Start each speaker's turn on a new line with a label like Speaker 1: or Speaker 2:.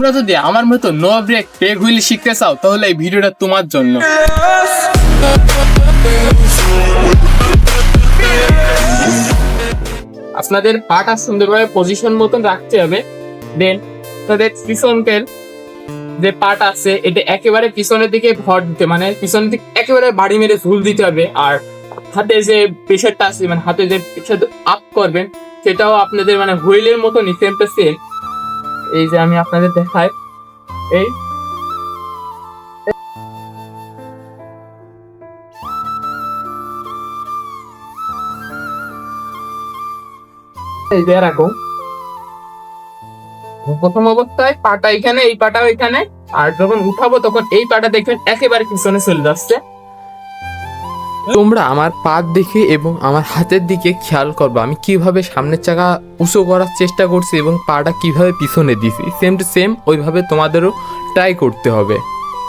Speaker 1: তোমরা যদি আমার মতো নো ব্রেক ব্রেক হুইল শিখতে চাও তাহলে এই ভিডিওটা তোমার জন্য। আপনাদের পাটা সুন্দরভাবে পজিশন মতন রাখতে হবে। দেন তাদের পিছনকের যে পাট আছে এটা একেবারে পিছনের দিকে ভর দিতে, মানে পিছনের দিকে একেবারে বাড়ি মেরে ঝুল দিতে হবে। আর হাতে যে প্রেশারটা আছে, মানে হাতে যে প্রেশার আপ করবেন সেটাও আপনাদের মানে হুইলের মতনই সেম টু সেম। এই যে আমি আপনাদের দেখাই, এই এই যে এরকম প্রথম অবস্থায় পাটা এখানে, এই পাটাও এখানে, আর যখন উঠাবো তখন এই পাটা দেখবেন একেবারে পিছনে চলে যাচ্ছে।
Speaker 2: তোমরা আমার পা দেখে এবং আমার হাতের দিকে খেয়াল করবো আমি কিভাবে সামনের চাকা উঁচু করার চেষ্টা করছি এবং পাটা কিভাবে পিছনে দিছি। সেম টু সেম ওইভাবে তোমাদেরও ট্রাই করতে হবে।